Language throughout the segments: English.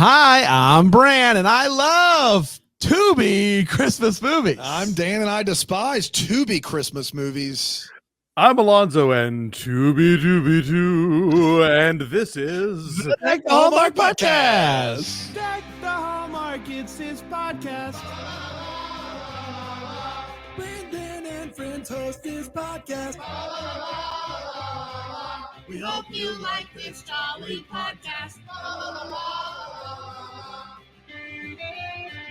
Hi, I'm Bran, and I love Tubi Christmas movies. I'm Dan, and I despise Tubi Christmas movies. I'm Alonzo, and Tubi, and this is the Deck the Hallmark Podcast. Deck the Hallmark, it's his podcast. Brandon and friends host his podcast. We hope you like this jolly podcast.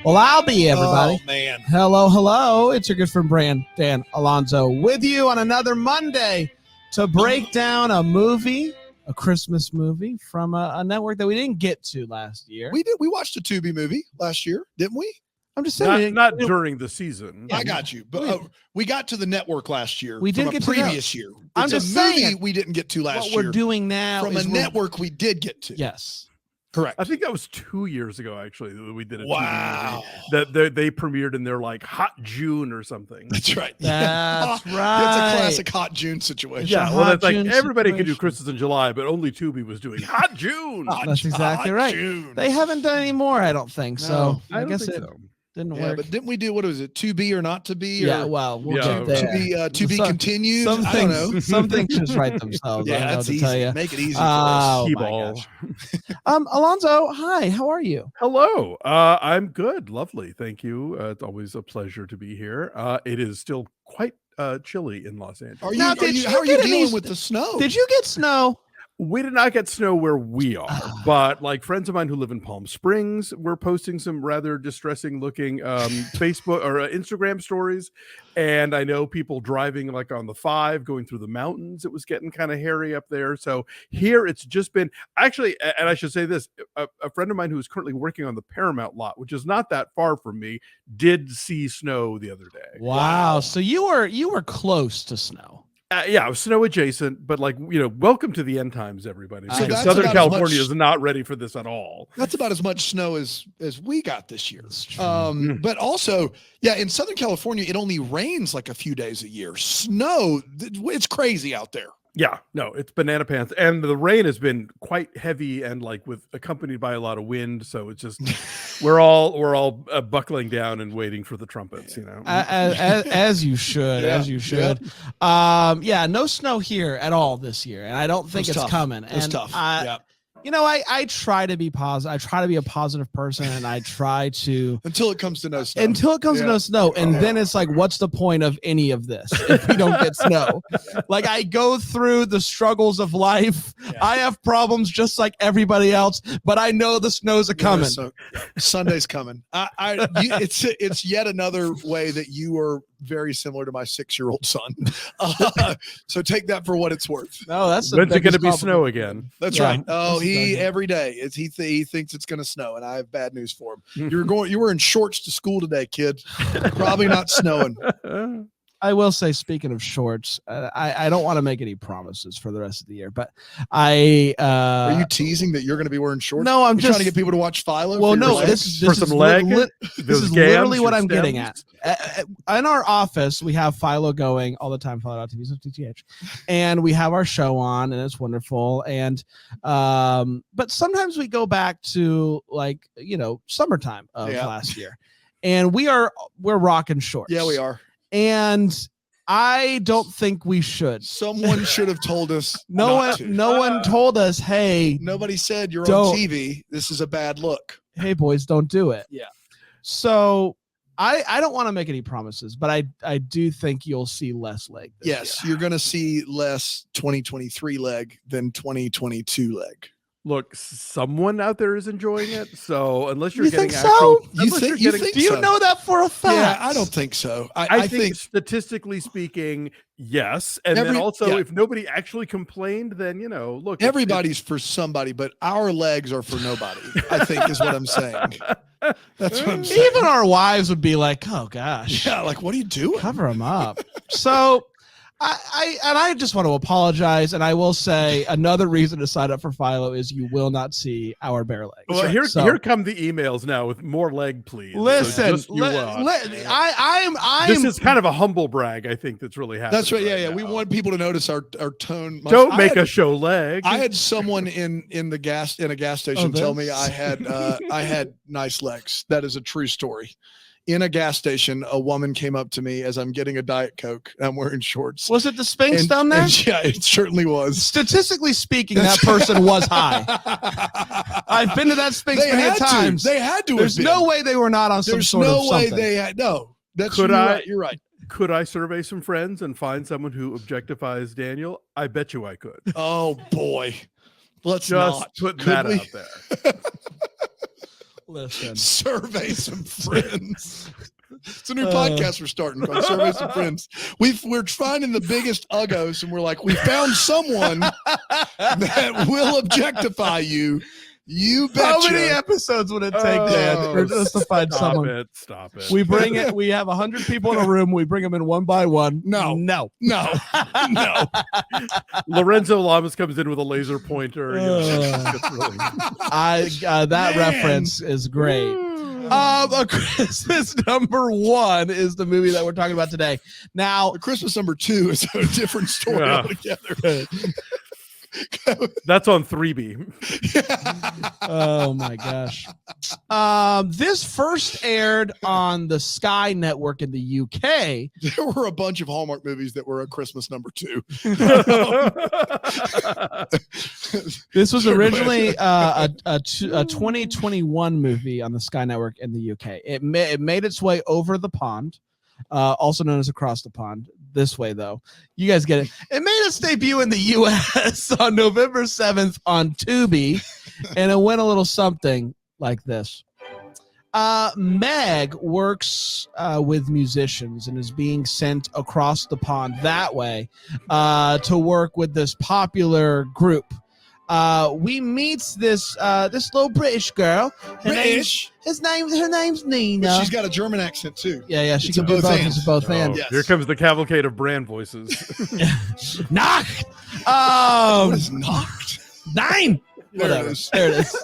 Well, I'll be everybody. Oh, man. Hello. It's your good friend Bran, Dan, Alonzo, with you on another Monday to break down a movie, a Christmas movie from a network that we didn't get to last year. We did. We watched a Tubi movie last year, didn't we? I'm just saying, not during the season. I got you. But we got to the network last year. We did from get a to previous year. I'm It's just a movie saying, we didn't get to last what year. we're doing now From a is network we did get to. Yes. Correct. I think that was 2 years ago, actually, that we did a Wow. TV movie that they premiered in their like hot June or something. That's right. That's It's right. a classic hot June situation. Yeah, Hot well, that's like June everybody could do situation. Christmas in July, but only Tubi was doing hot June. That's exactly right. June. They haven't done any more, I don't think. So I I don't guess think it so. didn't Yeah, work. but didn't we do, what was it, to be or not to be? Or Yeah, well, we'll Yeah. get there. to be Some- continued? Some I don't things, know. some things just write themselves. I Yeah, don't know that's to easy. tell you. Make it easy for Oh, us. my T-ball. gosh. Alonzo, hi. How are you? Hello. I'm good. Lovely. Thank you. It's always a pleasure to be here. It is still quite chilly in Los Angeles. Are you, Now, are did you, you how are you get any- dealing with the snow? Did you get snow? We did not get snow where we are, but like friends of mine who live in Palm Springs were posting some rather distressing looking Facebook or Instagram stories. And I know people driving like on the 5 going through the mountains. It was getting kind of hairy up there. So here it's just been actually, and I should say this, a friend of mine who is currently working on the Paramount lot, which is not that far from me, did see snow the other day. Wow. So you were close to snow. Yeah, it was snow adjacent, but like, welcome to the end times, everybody. So Because that's Southern about as California much- is not ready for this at all. That's about as much snow as we got this year. That's true. But also, yeah, in Southern California, it only rains like a few days a year. Snow, it's crazy out there. Yeah, no, it's banana pants, and the rain has been quite heavy and like with accompanied by a lot of wind. So it's just we're all buckling down and waiting for the trumpets. As you should, Yeah, as you should. Yeah, no snow here at all this year, and I don't think It's it's tough. coming. It's And tough. I try to be positive. I try to be a positive person, and I try to Until it comes to no snow. until it comes to Yeah. no snow, and then it's like, what's the point of any of this if we don't get snow? Like, I go through the struggles of life. Yeah. I have problems just like everybody else, but I know the snow's a coming. So Sunday's coming. It's yet another way that you are very similar to my 6-year-old son. So take that for what it's worth. No, that's the When's it going to biggest be compliment. snow again? That's Yeah. right. Oh, This is he done. every day he thinks it's going to snow, and I have bad news for him. You were in shorts to school today, kid. Probably not snowing. I will say, speaking of shorts, I don't want to make any promises for the rest of the year, but I Are you teasing that you're going to be wearing shorts? no, I'm You're just trying to get people to watch Philo? well, for your no, legs? this For is some leg? this Those is gams, literally what your I'm getting at. stems? In our office, we have Philo going all the time, Philo.tv, so TTH, and we have our show on, and it's wonderful. And but sometimes we go back to like summertime of Yeah. last year, and we're rocking shorts. Yeah, we are. And I don't think we should. Someone should have told us. No not one, to. no one told us, hey, Nobody said you're Don't. on TV. This is a bad look. hey, boys, don't do it. Yeah. So I don't want to make any promises, but I do think you'll see less leg. This Yes, year. you're going to see less 2023 leg than 2022 leg. Look, someone out there is enjoying it. So unless you're You getting think actual, so? unless you're getting, Do you so? know that for a fact? Yeah, I don't think so. I think statistically speaking, yes. And then also, yeah. if nobody actually complained, then look, everybody's for somebody, but our legs are for nobody, I think is what I'm saying. That's what I'm saying. Even our wives would be like, oh gosh, Yeah, like, what are you doing? cover them up. So I just want to apologize, and I will say another reason to sign up for Philo is you will not see our bare legs. Well, here come the emails now with more leg, please. Listen, so I'm this is kind of a humble brag, I think, that's really happening. That's right. Yeah, now. We want people to notice our tone. Don't make us show leg. I had someone in a gas station tell me I had nice legs. That is a true story. In a gas station, a woman came up to me as I'm getting a Diet Coke. I'm wearing shorts. Was it the Sphinx down there? Yeah, it certainly was. Statistically speaking, that person was high. I've been to that Sphinx many times. They had to. There's no way they were not on some sort of something. There's no way they had. No, that's Could you're right. Could I survey some friends and find someone who objectifies Daniel? I bet you I could. Oh boy, let's just not put Could that we? out there. Listen, survey some friends. It's a new podcast we're starting called Survey Some Friends. We're finding the biggest uggos, and we're like, we found someone that will objectify you. You betcha. How many episodes would it take, Dan, for us to find someone? Stop it. We bring it. We have 100 people in a room. We bring them in one by one. No. Lorenzo Lamas comes in with a laser pointer. That reference is great. A Christmas number 1 is the movie that we're talking about today. Now, a Christmas number 2 is a different story altogether. That's on 3B. Oh my gosh. This first aired on the Sky Network in the UK. There were a bunch of Hallmark movies that were a Christmas number 2. This was originally a 2021 movie on the Sky Network in the UK. It made its way over the pond, also known as across the pond. This way, though. You guys get it. It made its debut in the U.S. on November 7th on Tubi, and it went a little something like this. Meg works with musicians and is being sent across the pond that way to work with this popular group. We meet this little British girl. Her name's Nina. But she's got a German accent too. Yeah, she can do both hands. Both hands. Yes. Here comes the cavalcade of brand voices. Knocked. What is knocked? 9. There it is.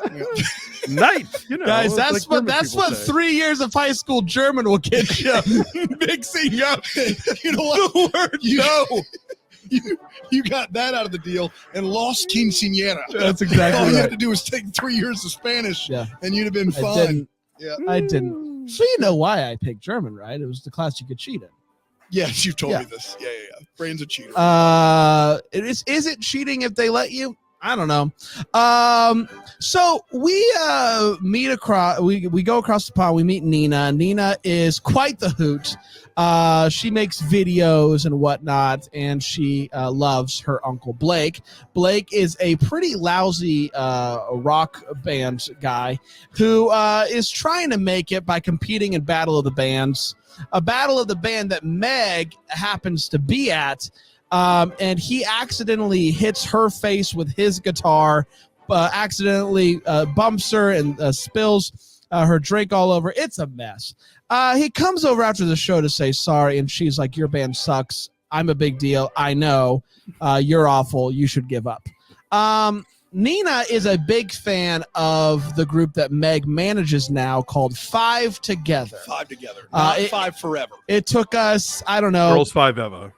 Night. Guys, that's like what 3 years of high school German will get you. Mixing up. You know what? The word no. You got that out of the deal and lost quinceañera. That's exactly All you right. had to do was take 3 years of Spanish, and you'd have been fine. I didn't. So you know why I picked German, right? It was the class you could cheat in. Yes, you told me this. Yeah. Brain's a cheater. Is it cheating if they let you? I don't know. So we meet across. We go across the pond. We meet Nina. Nina is quite the hoot. She makes videos and whatnot, and she loves her uncle Blake. Blake is a pretty lousy rock band guy who is trying to make it by competing in Battle of the Bands, a Battle of the Band that Meg happens to be at. And he accidentally hits her face with his guitar, accidentally bumps her and spills her drink all over. It's a mess. He comes over after the show to say sorry, and she's like, your band sucks. I'm a big deal. I know. You're awful. You should give up. Nina is a big fan of the group that Meg manages now called Five Together. Five Together. Not Five Forever. It took us, I don't know. Girls Five Eva.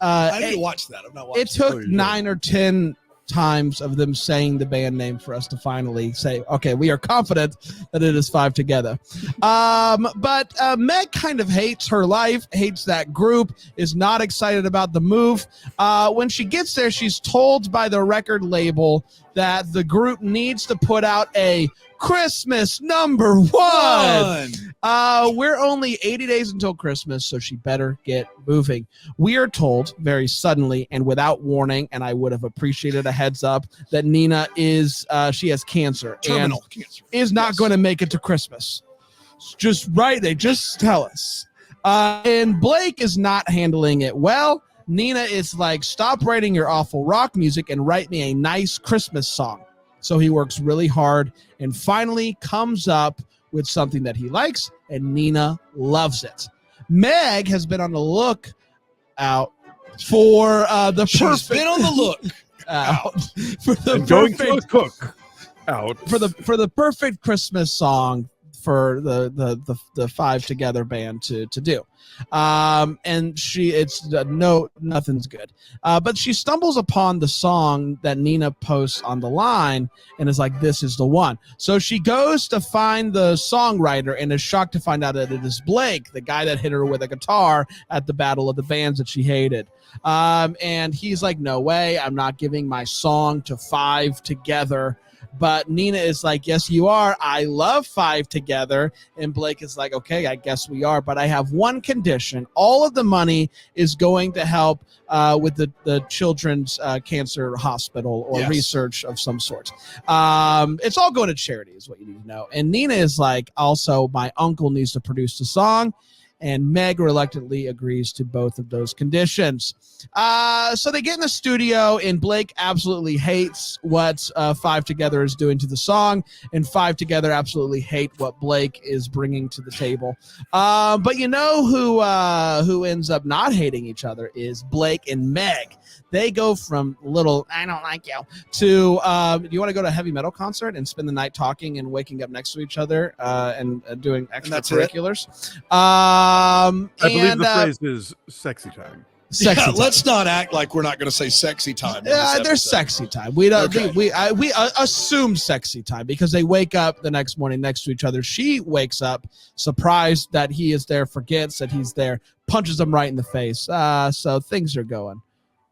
I need to watch that. I'm not watching it. It took 9 or 10 times of them saying the band name for us to finally say, okay, we are confident that it is Five Together. But Meg kind of hates her life, hates that group, is not excited about the move. When she gets there, she's told by the record label that the group needs to put out a Christmas number 1. We're only 80 days until Christmas, so she better get moving. We are told very suddenly and without warning, and I would have appreciated a heads up, that Nina she has cancer. Terminal and cancer. Is not going to make it to Christmas. It's just right. They just tell us. And Blake is not handling it well. Nina is like, stop writing your awful rock music and write me a nice Christmas song. So he works really hard and finally comes up with something that he likes, and Nina loves it. Meg has been on the lookout for the She's perfect been on the look. out for the And going to a perfect cook out for the perfect Christmas song for the Five Together band to do. And nothing's good. But she stumbles upon the song that Nina posts on the line and is like, this is the one. So she goes to find the songwriter and is shocked to find out that it is Blake, the guy that hit her with a guitar at the Battle of the Bands that she hated. And he's like, no way, I'm not giving my song to Five Together. But Nina is like, yes, you are. I love Five Together. And Blake is like, okay, I guess we are. But I have one condition. All of the money is going to help with the children's cancer hospital or research of some sort. It's all going to charity is what you need to know. And Nina is like, also, my uncle needs to produce the song. And Meg reluctantly agrees to both of those conditions. So they get in the studio, and Blake absolutely hates what Five Together is doing to the song, and Five Together absolutely hate what Blake is bringing to the table. But you know who ends up not hating each other is Blake and Meg. They go from little, I don't like you, to, do you want to go to a heavy metal concert and spend the night talking and waking up next to each other and doing extracurriculars? I believe the phrase is sexy time. Sexy time. Let's not act like we're not going to say sexy time. Yeah, there's sexy time. We don't. Okay. We assume sexy time because they wake up the next morning next to each other. She wakes up surprised that he is there, forgets that he's there, punches him right in the face. So things are going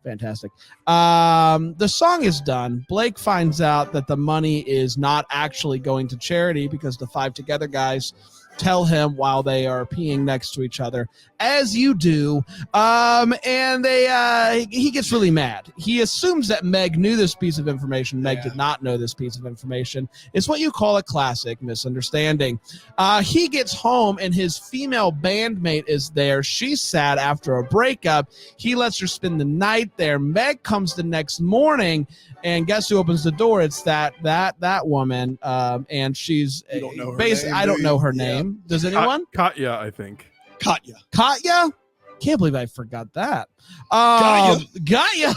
fantastic. The song is done. Blake finds out that the money is not actually going to charity because the Five Together guys tell him while they are peeing next to each other, as you do. And he gets really mad. He assumes that Meg knew this piece of information. Meg did not know this piece of information. It's what you call a classic misunderstanding. He gets home and his female bandmate is there. She's sad after a breakup. He lets her spend the night there. Meg comes the next morning, and guess who opens the door? It's that woman. And she's You don't know her basically, name, I don't do know you? her name. Does anyone? Katya, I think. Katya. Can't believe I forgot that. Katya.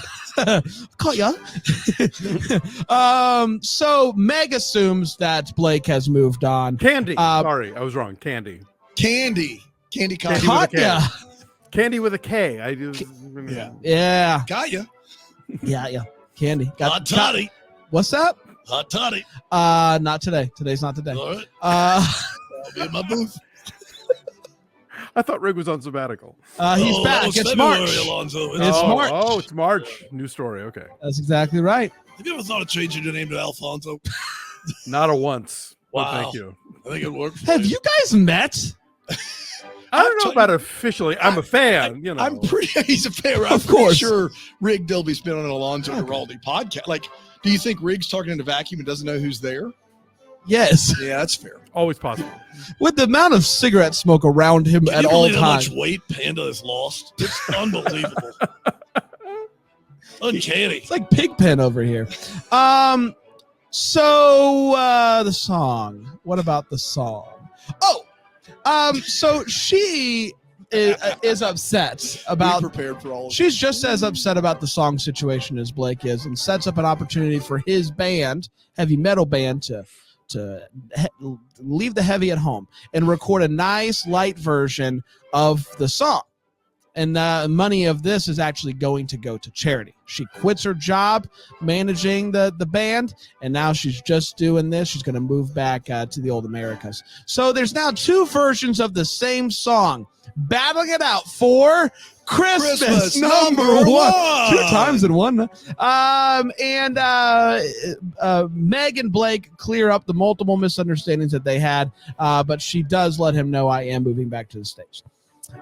So Meg assumes that Blake has moved on. Candy. Sorry, I was wrong. Candy. Candy. Katya. Candy with a K. I do. Yeah. Katya. Yeah. Candy. Hot toddy. What's that? Hot toddy. Not today. Today's not the day. All right. I'll be in my booth. I thought Rig was on sabbatical. He's back. It's March. Alonzo. It's March. Oh, it's March. New story. Okay. That's exactly right. Have you ever thought of changing your name to Alfonso? Not a once. Wow. Well, thank you. I think it worked. Have you guys met? I don't know about officially. I'm a fan. I'm pretty. He's a fan. I'm Of course. sure Rig Dilby's been on an Alonzo Giraldi podcast. Like, do you think Rig's talking in a vacuum and doesn't know who's there? Yes. Yeah, that's fair. Always possible. With the amount of cigarette smoke around him Can at you all believe how times. much weight Panda has lost? It's unbelievable. Uncanny. It's like Pigpen over here. So the song. What about the song? So she is upset about. Be prepared for all of She's just as upset about the song situation as Blake is, and sets up an opportunity for his band, heavy metal band, to leave the heavy at home and record a nice light version of the song. And the money of this is actually going to go to charity. She quits her job managing the band, and now she's just doing this. She's going to move back to the old Americas. So there's now two versions of the same song battling it out for Christmas number one. 2 times in one. Meg and Blake clear up the multiple misunderstandings that they had, but she does let him know, I am moving back to the States.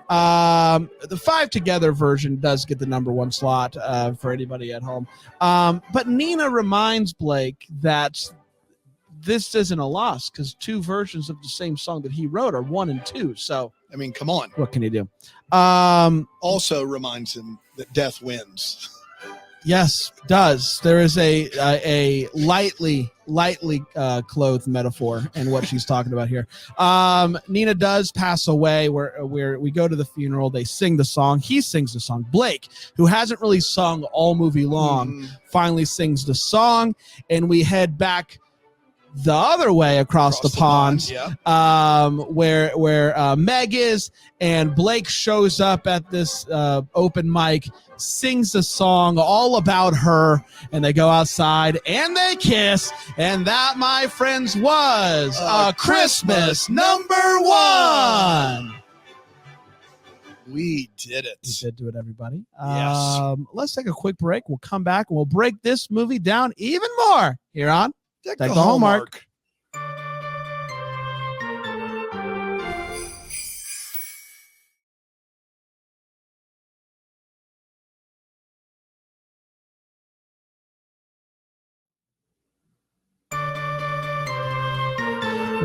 The Five Together version does get the number one slot for anybody at home. But Nina reminds Blake that this isn't a loss because 2 versions of the same song that he wrote are 1 and 2. So, I mean, come on. what can you do? Also reminds him that death wins. Yes, does. There is a lightly clothed metaphor in what she's talking about here. Nina does pass away. Where we go to the funeral, they sing the song. He sings the song. Blake, who hasn't really sung all movie long, finally sings the song, and we head back the other way across the pond, where Meg is, and Blake shows up at this open mic, sings a song all about her, and they go outside and they kiss, and that, my friends, was a Christmas #1. We did it. We did do it, everybody. Yes. Let's take a quick break. We'll come back and we'll break this movie down even more here on Deck the Hallmark.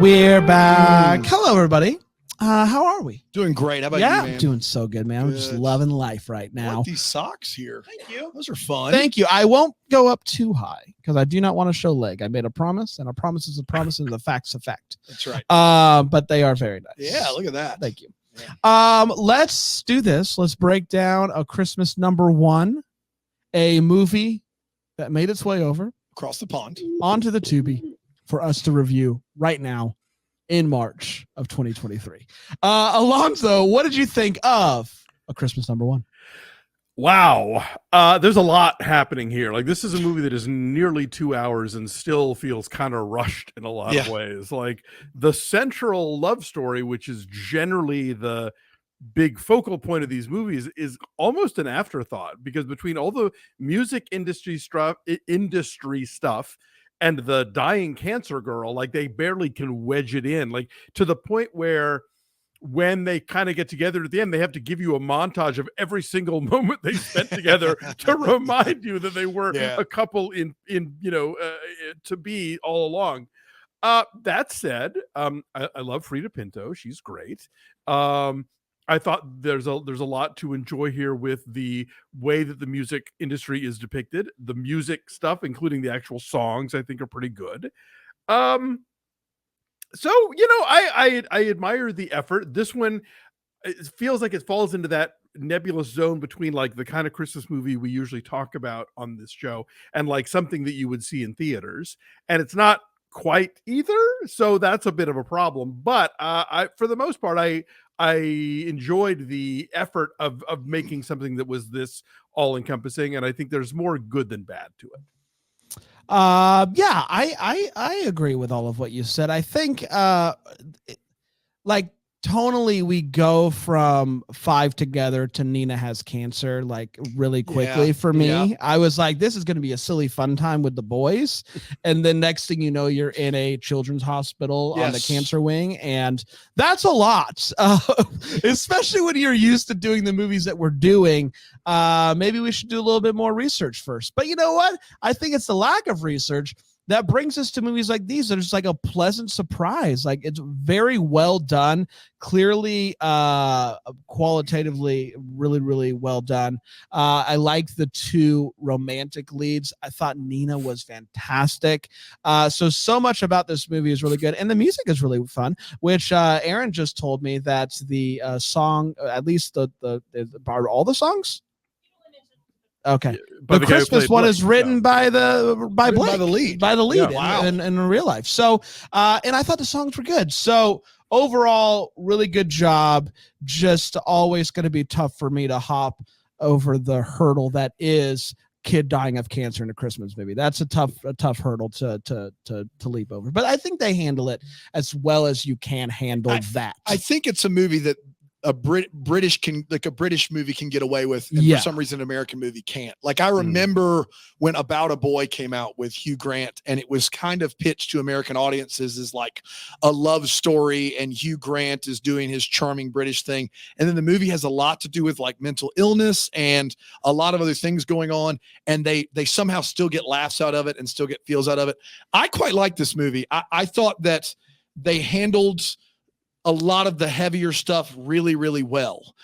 We're back. Hello, everybody. How are we? Doing great. How about yeah, you, man? I'm doing so good, man. I'm just Good. loving life right I now. like these socks here. Thank you. Those are fun. Thank you. I won't go up too high because I do not want to show leg. I made a promise, and a promise is a promise, and the fact's a fact. That's right. But they are very nice. Yeah, look at that. Thank you. Let's do this. Let's break down a Christmas #1, a movie that made its way over Across the pond. onto the Tubi for us to review right now in March of 2023. Alonzo, what did you think of A Christmas #1? Wow. There's a lot happening here. Like, this is a movie that is nearly 2 hours and still feels kind of rushed in a lot of ways. Like, the central love story, which is generally the big focal point of these movies, is almost an afterthought, because between all the music industry stuff and the dying cancer girl, like, they barely can wedge it in, like, to the point where when they kind of get together at the end, they have to give you a montage of every single moment they spent together to remind you that they were a couple in to be all along. That said, I love Frida Pinto. She's great. I thought there's a lot to enjoy here with the way that the music industry is depicted. The music stuff, including the actual songs, I think are pretty good. So, I admire the effort. This one, it feels like it falls into that nebulous zone between, like, the kind of Christmas movie we usually talk about on this show and, like, something that you would see in theaters. And it's not quite either, so that's a bit of a problem. But for the most part, I enjoyed the effort of making something that was this all-encompassing, and I think there's more good than bad to it. Yeah, I agree with all of what you said. I think like tonally we go from 5 Together to Nina Has Cancer like really quickly for me. Yeah. I was like, this is going to be a silly fun time with the boys, and then next thing you know, you're in a children's hospital on the cancer wing, and that's a lot, especially when you're used to doing the movies that we're doing. Maybe we should do a little bit more research first, but you know what? I think it's the lack of research that brings us to movies like these that are just like a pleasant surprise. Like, it's very well done, clearly, qualitatively really, really well done. I liked the 2 romantic leads. I thought Nina was fantastic. So much about this movie is really good, and the music is really fun, which Aaron just told me that the song, at least the all the songs. Okay, By the guy who Christmas played one Blake. is written by Blake, By the lead. Yeah. in real life. So, and I thought the songs were good. So overall, really good job. Just always going to be tough for me to hop over the hurdle that is kid dying of cancer in a Christmas movie. That's a tough hurdle to leap over. But I think they handle it as well as you can handle that. I think it's a movie that a British movie can get away with, and for some reason an American movie can't. Like, I remember when About a Boy came out with Hugh Grant, and it was kind of pitched to American audiences as like a love story, and Hugh Grant is doing his charming British thing, and then the movie has a lot to do with like mental illness and a lot of other things going on, and they somehow still get laughs out of it and still get feels out of it. I quite like this movie. I thought that they handled a lot of the heavier stuff really, really well.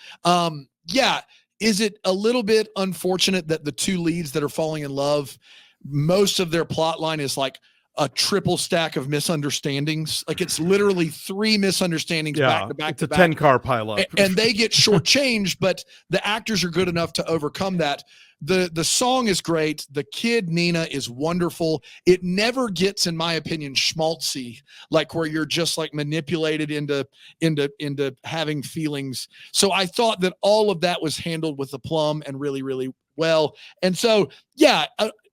is it a little bit unfortunate that the two leads that are falling in love, most of their plot line is like a triple stack of misunderstandings? Like it's literally 3 misunderstandings back to back it's to a back. 10-car pileup. And they get shortchanged, but the actors are good enough to overcome that. The song is great. The kid Nina is wonderful. It never gets, in my opinion, schmaltzy, like where you're just like manipulated into having feelings. So I thought that all of that was handled with aplomb and really, really well. And so, yeah,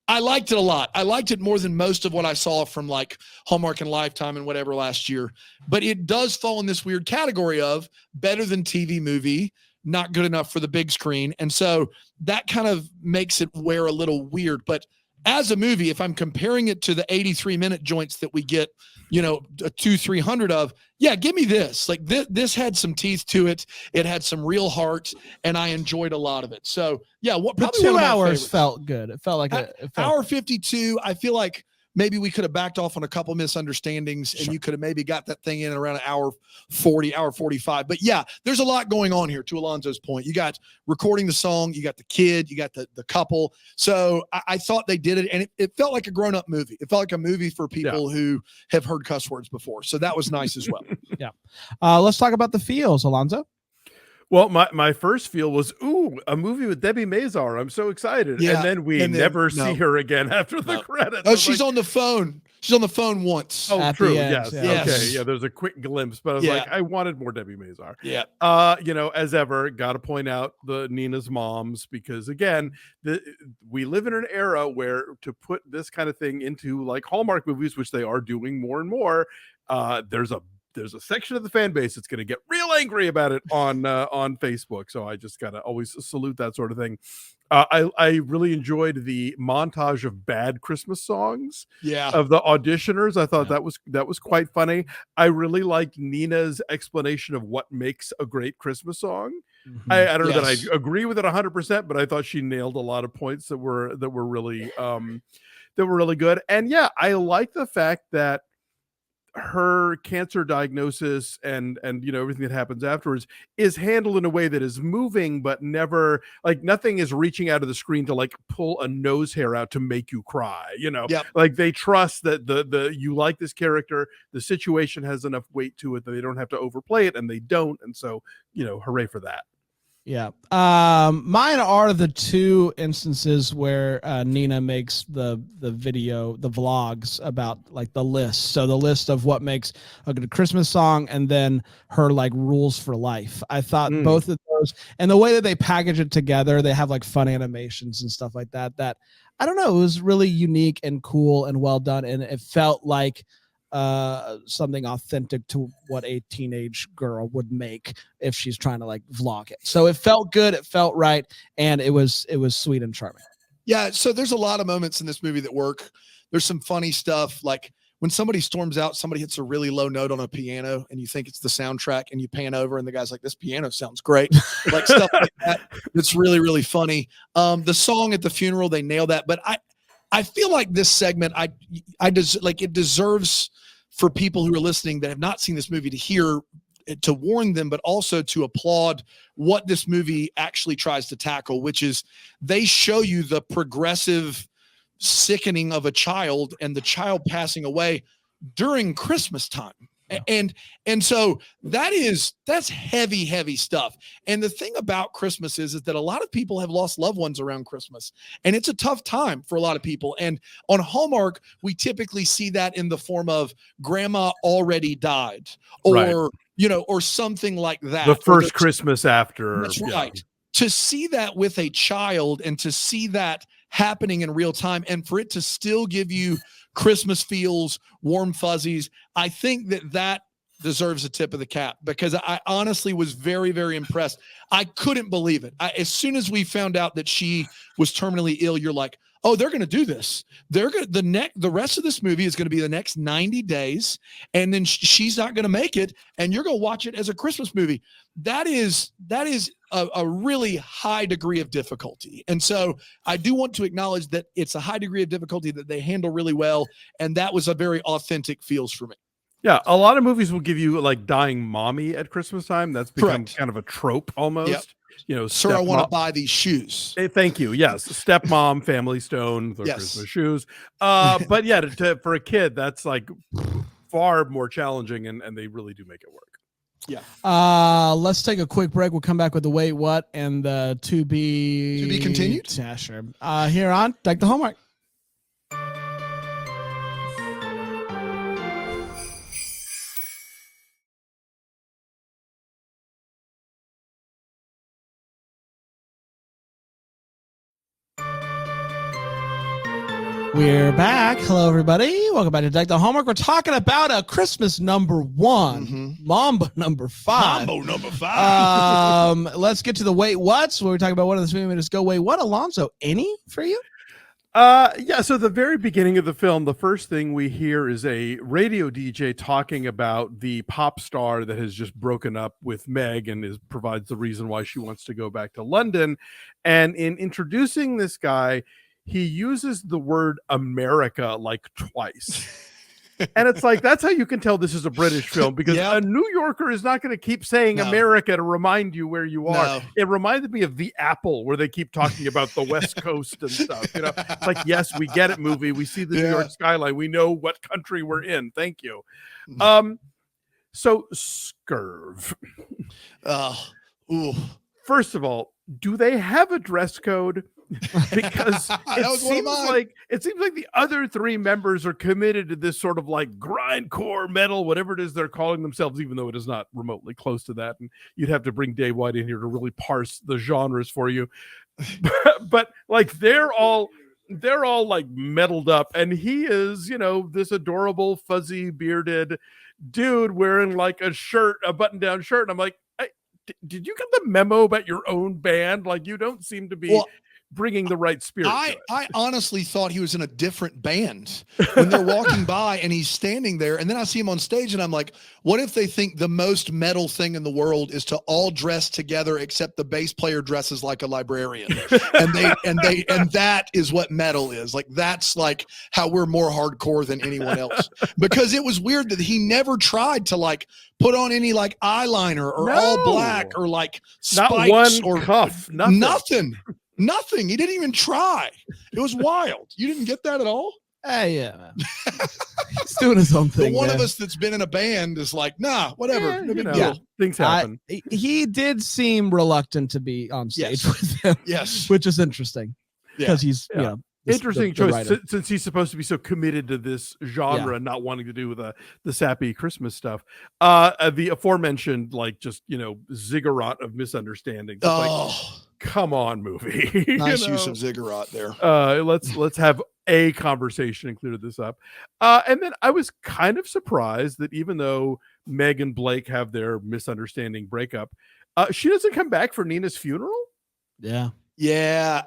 I liked it a lot. I liked it more than most of what I saw from like Hallmark and Lifetime and whatever last year. But it does fall in this weird category of better than TV movie, not good enough for the big screen. And so that kind of makes it wear a little weird. But as a movie, if I'm comparing it to the 83-minute joints that we get, 200-300 of, yeah, give me this. Like this had some teeth to it. It had some real heart, and I enjoyed a lot of it. So yeah, The 2 hours felt good. It felt like hour 52. I feel like maybe we could have backed off on a couple misunderstandings, and you could have maybe got that thing in around an hour 40, hour 45. But yeah, there's a lot going on here, to Alonzo's point. You got recording the song, you got the kid, you got the couple. So I thought they did it, and it felt like a grown-up movie. It felt like a movie for people who have heard cuss words before. So that was nice as well. Yeah. Let's talk about the feels, Alonzo. Well, my first feel was, ooh, a movie with Debbie Mazar. I'm so excited. Yeah, And then we never see her again after the credits. Oh, she's on the phone. She's on the phone once. Oh, true. End, Yes. yes. Okay. Yeah. There's a quick glimpse, but I was like, I wanted more Debbie Mazar. Yeah. As ever, got to point out the Nina's moms, because again, we live in an era where to put this kind of thing into like Hallmark movies, which they are doing more and more, there's a section of the fan base that's going to get real angry about it on Facebook. So I just got to always salute that sort of thing. I really enjoyed the montage of bad Christmas songs of the auditioners. I thought that was quite funny. I really liked Nina's explanation of what makes a great Christmas song. Mm-hmm. I don't know that I agree with it 100%, but I thought she nailed a lot of points that were really good. And yeah, I like the fact that her cancer diagnosis and everything that happens afterwards is handled in a way that is moving, but never, like, nothing is reaching out of the screen to like pull a nose hair out to make you cry. Like they trust that the you like this character, the situation has enough weight to it that they don't have to overplay it, and they don't. And so hooray for that. Yeah. Mine are the 2 instances where Nina makes the video, the vlogs about like the list. So the list of what makes a good Christmas song, and then her like rules for life. I thought both of those, and the way that they package it together, they have like fun animations and stuff like that. That, I don't know, it was really unique and cool and well done. And it felt like something authentic to what a teenage girl would make if she's trying to like vlog it. So it felt good, it felt right, and it was sweet and charming. Yeah, so there's a lot of moments in this movie that work. There's some funny stuff, like when somebody storms out, somebody hits a really low note on a piano, and you think it's the soundtrack, and you pan over, and the guy's like, "This piano sounds great," like stuff like that. It's really, really funny. The song at the funeral, they nail that. But I feel like this segment, it deserves for people who are listening that have not seen this movie to hear, to warn them, but also to applaud what this movie actually tries to tackle, which is they show you the progressive sickening of a child and the child passing away during Christmas time. And so that's heavy stuff. And the thing about Christmas is that a lot of people have lost loved ones around Christmas, and it's a tough time for a lot of people. And on Hallmark, we typically see that in the form of grandma already died, or, or something like that. The first Christmas after. That's right. To see that with a child, and to see that happening in real time, and for it to still give you Christmas feels, warm fuzzies, I think that deserves a tip of the cap, because I honestly was very, very impressed. I couldn't believe it. As soon as we found out that she was terminally ill, you're like, oh, they're going to do this. They're going to the rest of this movie is going to be the next 90 days, and then she's not going to make it, and you're going to watch it as a Christmas movie. That is a really high degree of difficulty. And so I do want to acknowledge that it's a high degree of difficulty that they handle really well, and that was a very authentic feels for me. Yeah, a lot of movies will give you like dying mommy at Christmas time. That's become kind of a trope almost. Sir, I want to buy these shoes. Thank you. Yes, stepmom, family stone, the Christmas shoes. But yeah, for a kid, that's like far more challenging, and they really do make it work. Yeah. Let's take a quick break. We'll come back with the wait, what, and the to be continued. Yeah, sure. Here on Deck the Homework. We're back. Hello, everybody. Welcome back to Deck the Homework. We're talking about a Christmas number 1, Mambo number 5. Mambo number 5. Let's get to the wait what's. Where we're talking about one of the 3 minutes go wait what. Alonso, any for you? Yeah, so the very beginning of the film, the first thing we hear is a radio DJ talking about the pop star that has just broken up with Meg and provides the reason why she wants to go back to London. And in introducing this guy, he uses the word America like twice. And it's like, that's how you can tell this is a British film, because a New Yorker is not going to keep saying America to remind you where you are. It reminded me of The Apple, where they keep talking about the West Coast and stuff. It's like, yes, we get it, movie. We see the New York skyline. We know what country we're in. Thank you. So Scurv. First of all, do they have a dress code? Because it seems like the other 3 members are committed to this sort of like grindcore metal, whatever it is they're calling themselves, even though it is not remotely close to that. And you'd have to bring Dave White in here to really parse the genres for you. But like they're all like metaled up, and he is, this adorable fuzzy bearded dude wearing like a button-down shirt. And I'm like, did you get the memo about your own band? Like, you don't seem to be bringing the right spirit. I honestly thought he was in a different band when they're walking by and he's standing there, and then I see him on stage and I'm like, what if they think the most metal thing in the world is to all dress together except the bass player dresses like a librarian, and that is what metal is. Like, that's like how we're more hardcore than anyone else, because it was weird that he never tried to like put on any like eyeliner or all black or like spikes, not one or cuff, Nothing. He didn't even try. It was wild. You didn't get that at all? Hey, yeah. He's doing his own thing. The one of us that's been in a band is like, nah, whatever. No big deal. Things happen. He did seem reluctant to be on stage with him. Yes. Which is interesting. Because he's, interesting choice, since he's supposed to be so committed to this genre and not wanting to do with the sappy Christmas stuff. The aforementioned, like, just ziggurat of misunderstandings. Like, come on, movie. Nice use of ziggurat there. Let's have a conversation and clear this up. And then I was kind of surprised that even though Meg and Blake have their misunderstanding breakup, she doesn't come back for Nina's funeral. Yeah.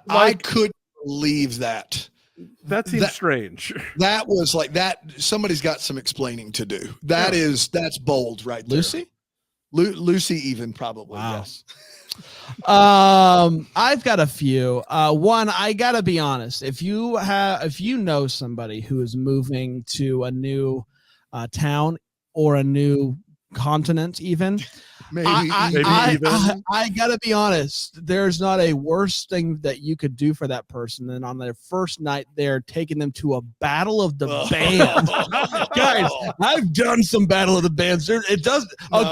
I could believe that. That seems strange. That was like that. Somebody's got some explaining to do. That's bold, right there. Lucy even probably. Wow. Yes. I've got a few. One, I gotta be honest. If you know somebody who is moving to a new town or a new continent, even. I gotta be honest. There's not a worse thing that you could do for that person than on their first night there, taking them to a battle of the band. Guys, I've done some battle of the bands. A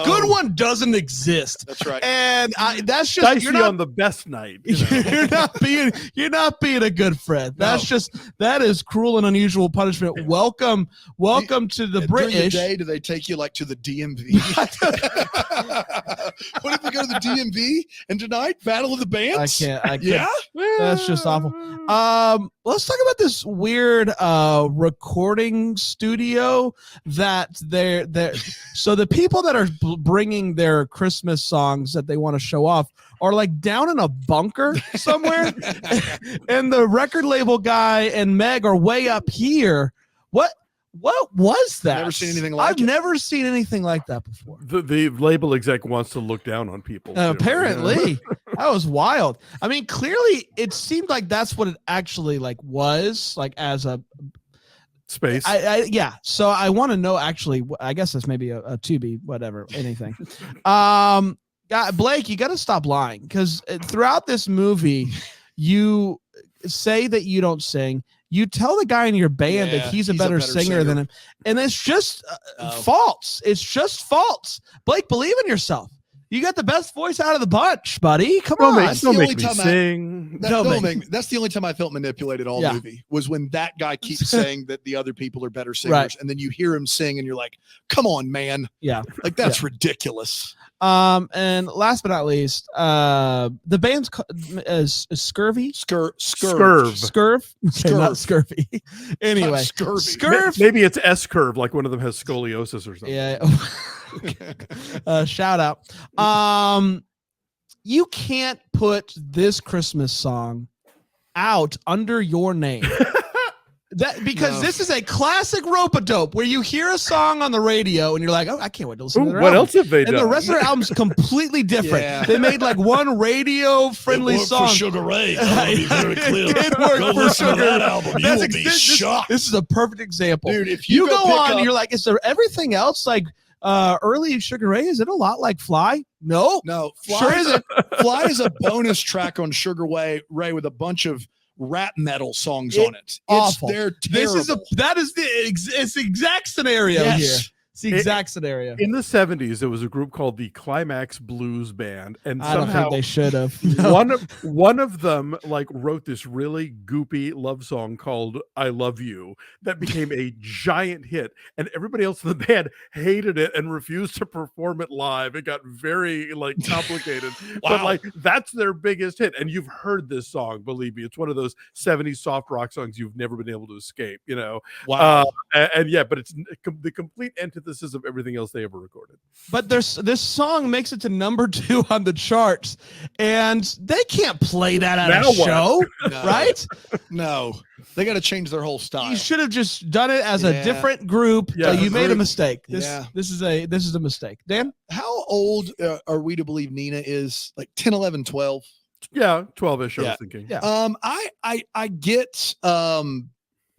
good one doesn't exist. That's right. And that's just dicey on the best night. You're not being a good friend. That's that is cruel and unusual punishment. Welcome to the British. During the day, do they take you like to the DMV? What if we go to the DMV and tonight battle of the bands? I can't. Yeah, that's just awful. Let's talk about this weird recording studio that they're so the people that are bringing their Christmas songs that they want to show off are like down in a bunker somewhere, and the record label guy and Meg are way up here. What was that? Never seen anything like I've never seen anything like that before. The label exec wants to look down on people. Apparently. That was wild. I mean, clearly it seemed like that's what it actually was like as a space. So I want to know, actually, I guess that's maybe a Tubi, whatever, anything. Blake, you got to stop lying, because throughout this movie, you say that you don't sing. You tell the guy in your band that he's a better singer than him, and it's just false. It's just false. Blake, believe in yourself. You got the best voice out of the bunch, buddy. Come on. Don't make me sing. That's the only time I felt manipulated all movie, was when that guy keeps saying that the other people are better singers, and then you hear him sing and you're like, come on, man. Yeah. Like, that's ridiculous. And last but not least, the band's is Scurvy. Scurv. Okay, not Scurvy. Anyway, Scurv. Maybe it's S-curve, like one of them has scoliosis or something. Yeah. Shout out. You can't put this Christmas song out under your name. Because this is a classic rope-a-dope where you hear a song on the radio and you're like, oh, I can't wait to listen to their what album. else have they done? And the rest of their album's completely different. Yeah. They made like one radio-friendly song. For Sugar Ray. I wanna be very clear. It worked Go for listen to Sugar. that album. You will be shocked. This is a perfect example. Dude, if you you go pick on and up- you're like, is there everything else like early Sugar Ray? Is it a lot like Fly? No. Fly isn't. Fly is a bonus track on Sugar Ray with a bunch of rap metal songs on it. Awful. They're terrible. It's the exact scenario here. It's the exact scenario. In the 70s, there was a group called the Climax Blues Band, and I don't somehow think they should have. one of them like wrote this really goopy love song called "I Love You" that became a giant hit, and everybody else in the band hated it and refused to perform it live. It got very like complicated, but like that's their biggest hit. And you've heard this song, believe me, it's one of those 70s soft rock songs you've never been able to escape. You know, and yeah, but it's the complete antithesis of everything else they ever recorded. But this song makes it to number 2 on the charts, and they can't play that at a show, right? No, they got to change their whole style. You should have just done it as a different group. Yeah, you made a mistake. This is a mistake. Dan, how old are we to believe Nina is? Like 10, 11, 12? Yeah, 12ish. I was thinking. Yeah. I get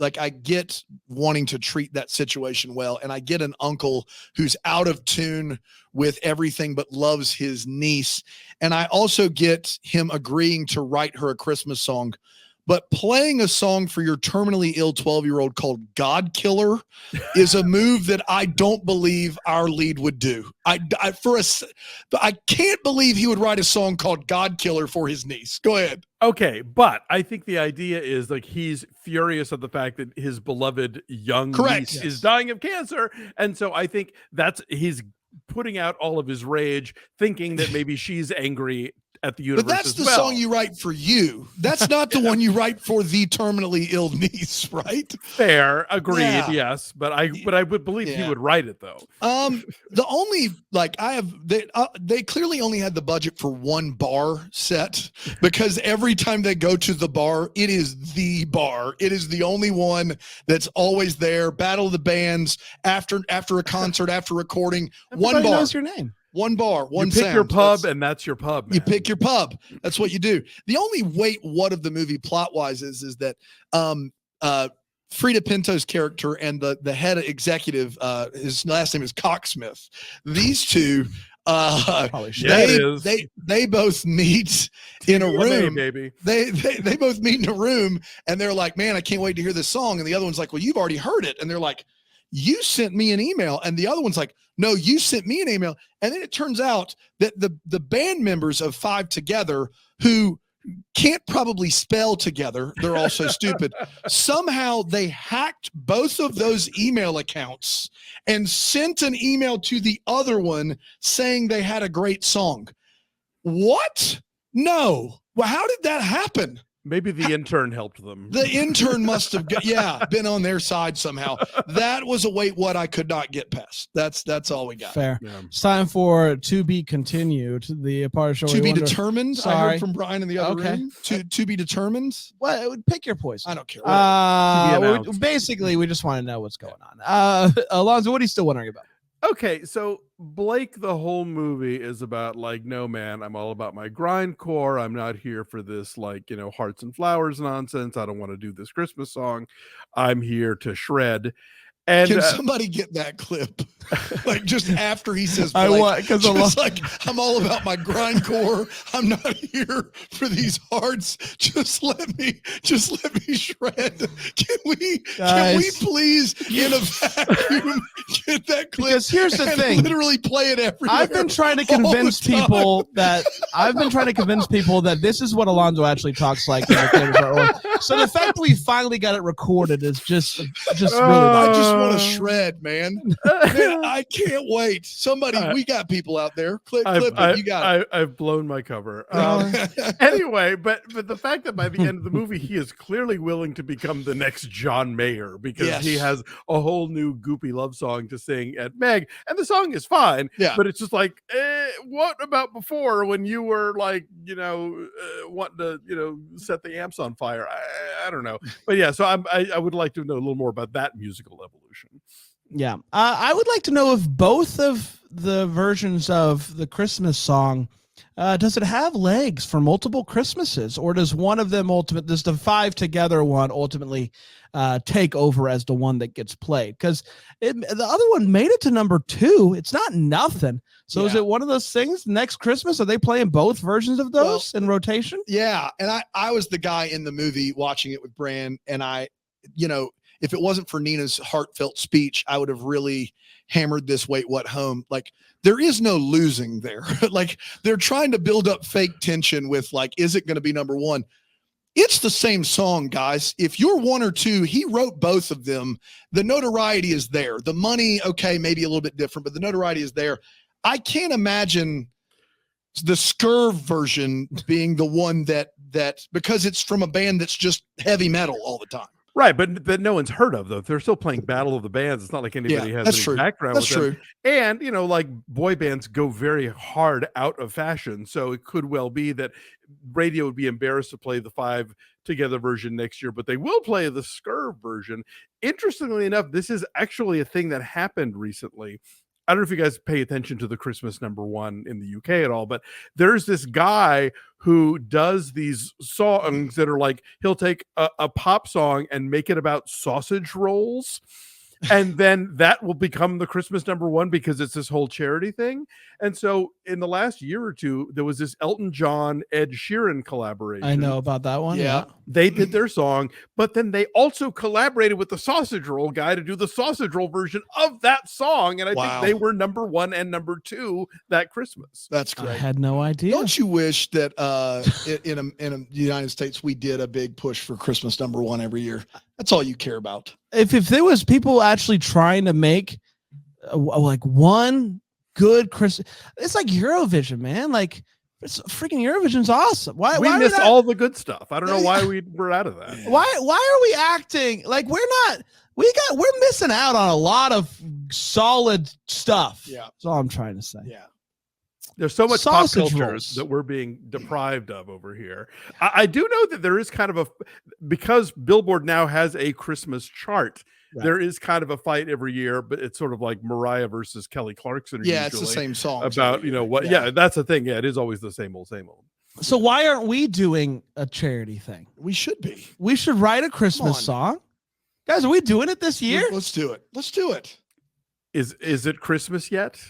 I get wanting to treat that situation well, and I get an uncle who's out of tune with everything but loves his niece, and I also get him agreeing to write her a Christmas song. But playing a song for your terminally ill 12-year-old called God Killer is a move that I don't believe our lead would do. I can't believe he would write a song called God Killer for his niece. Go ahead. Okay, but I think the idea is like he's furious at the fact that his beloved young niece is dying of cancer. And so I think he's putting out all of his rage, thinking that maybe she's angry at the universe. But that's the song you write for you. That's not the one you write for the terminally ill niece, right? Fair, agreed. Yeah. Yes, but I would believe he would write it though. The only they clearly only had the budget for one bar set, because every time they go to the bar, it is the bar. It is the only one that's always there. Battle of the Bands after a concert, after recording. Everybody one bar knows your name. One bar, one you pick sound. your pub, and that's your pub. Man. You pick your pub. That's what you do. The only what of the movie plot wise is that Frida Pinto's character and the head executive, his last name is Cocksmith. These two, they both meet in a room. Baby. They both meet in a room, and they're like, "Man, I can't wait to hear this song." And the other one's like, "Well, you've already heard it." And they're like, "You sent me an email." And the other one's like, "No, you sent me an email." And then it turns out that the band members of Five Together, who can't probably spell together, they're all so stupid, somehow they hacked both of those email accounts and sent an email to the other one saying they had a great song. What? No. Well, how did that happen? Maybe the intern helped them. The intern must have, been on their side somehow. That was a what I could not get past. That's all we got. Fair. Yeah. It's time for To Be Continued. The part of the show. To be determined. I Sorry. heard from Brian in the other room. To be determined. Well, pick your poison. I don't care. Basically, we just want to know what's going on. Alonzo, what are you still wondering about? Okay, so Blake, the whole movie is about like, no, man, I'm all about my grindcore. I'm not here for this, like, hearts and flowers nonsense. I don't want to do this Christmas song. I'm here to shred. And can somebody get that clip? Like just after he says, I play, want because just like I'm all about my grindcore. I'm not here for these hearts. Just let me shred. Can we please in a vacuum get that clip? Because here's the and thing. literally play it everywhere. I've been trying to all the convince time. people that this is what Alonzo actually talks like. In the Famous Artwork. So the fact that we finally got it recorded is just really I nice. just want to shred, man. Man, I can't wait. Somebody, we got people out there. Clip it. You got it. I've blown my cover. Anyway, but the fact that by the end of the movie, he is clearly willing to become the next John Mayer because he has a whole new goopy love song to sing at Meg, and the song is fine. Yeah. But it's just like, what about before when you were like, wanting to, set the amps on fire? I don't know. But yeah, so I would like to know a little more about that musical evolution. Yeah. I would like to know if both of the versions of the Christmas song, does it have legs for multiple Christmases, or does one of them does the 5 together one ultimately take over as the one that gets played? Because the other one made it to number 2. It's not nothing. So is it one of those things next Christmas? Are they playing both versions of those in rotation? Yeah. And I was the guy in the movie watching it with Bran, and if it wasn't for Nina's heartfelt speech, I would have really hammered this wait what home. Like, there is no losing there. Like, they're trying to build up fake tension with like, is it going to be number 1? It's the same song, guys. If you're 1 or 2, he wrote both of them. The notoriety is there. The money, okay, maybe a little bit different, but the notoriety is there. I can't imagine the Scurv version being the one that because it's from a band that's just heavy metal all the time. Right, but no one's heard of them. They're still playing Battle of the Bands. It's not like anybody has any background with them. And, like boy bands go very hard out of fashion. So it could well be that radio would be embarrassed to play the 5 together version next year, but they will play the Scurv version. Interestingly enough, this is actually a thing that happened recently. I don't know if you guys pay attention to the Christmas number 1 in the UK at all, but there's this guy who does these songs that are like, he'll take a pop song and make it about sausage rolls. And then that will become the Christmas number 1 because it's this whole charity thing. And so in the last year or 2, there was this Elton John, Ed Sheeran collaboration. I know about that one. Yeah. They did their song, but then they also collaborated with the sausage roll guy to do the sausage roll version of that song. And I think they were number 1 and number 2 that Christmas. That's great. I had no idea. Don't you wish that in the United States, we did a big push for Christmas number 1 every year? That's all you care about. If there was people actually trying to make like one good Christmas, it's like Eurovision, man. Like, it's freaking Eurovision's awesome. Why we missed all the good stuff? I don't know why we're out of that. Why are we acting like we're missing out on a lot of solid stuff. Yeah, that's all I'm trying to say. Yeah. There's so much Sausage pop culture rolls that we're being deprived of over here. I do know that there is kind of because Billboard now has a Christmas chart. Right. There is kind of a fight every year, but it's sort of like Mariah versus Kelly Clarkson. Yeah, it's the same song. About, what? Yeah, that's the thing. Yeah, it is always the same old. So why aren't we doing a charity thing? We should be. We should write a Christmas song. Guys, are we doing it this year? Let's do it. Let's do it. Is it Christmas yet?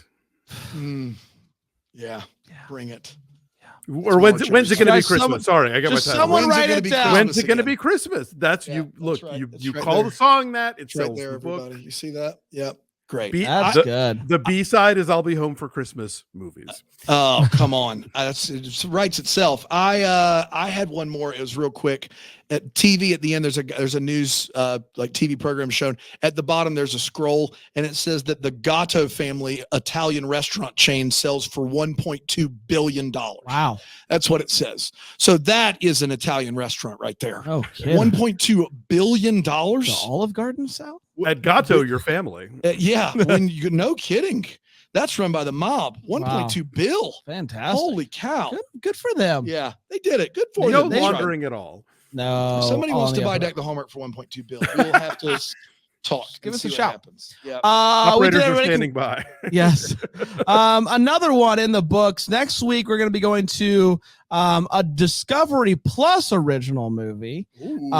Yeah, bring it. Or when's it going to be Christmas? Sorry, I got my title. Someone write it down. When's it going to be Christmas? That's you. Look, you call the song that. It's right there, everybody. You see that? Yep. Great. That's good. The B side is "I'll Be Home for Christmas" movies. Oh, come on! It writes itself. I had one more. It was real quick. At TV at the end, there's a news like TV program shown. At the bottom, there's a scroll, and it says that the Gatto family Italian restaurant chain sells for $1.2 billion. Wow, that's what it says. So that is an Italian restaurant right there. Oh, $1.2 billion. The Olive Garden sell at Gatto, your family. Yeah, no kidding. That's run by the mob. 1.2 bill. Fantastic. Holy cow. Good for them. Yeah, they did it. Good for them. No laundering at all. No. If somebody wants to buy Deck the Hallmark for 1.2 bill, we'll have to talk. Give us a shout. Happens. Yeah. Operators are standing by. Yes. Another one in the books. Next week, we're going to be going to a Discovery Plus original movie Ooh.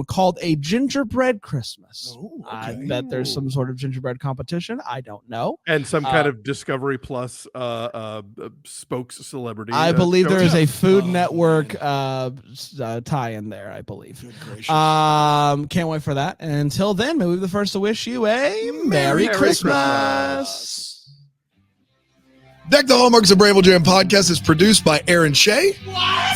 called A Gingerbread Christmas. Oh, I okay. bet there's some sort of gingerbread competition. I don't know. And some kind of Discovery Plus spokes celebrity. I believe there is showing a up. Food Oh, Network tie-in there, I believe. Good gracious. Can't wait for that. And until then, may we be the first to wish you a Merry Christmas. Deck the Hallmarks of Bramble Jam podcast is produced by Aaron Shea.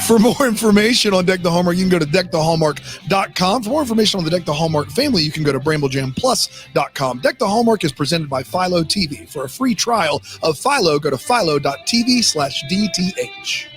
For more information on Deck the Hallmark, you can go to deckthehallmark.com. For more information on the Deck the Hallmark family, you can go to bramblejamplus.com. Deck the Hallmark is presented by Philo TV. For a free trial of Philo, go to philo.tv/DTH.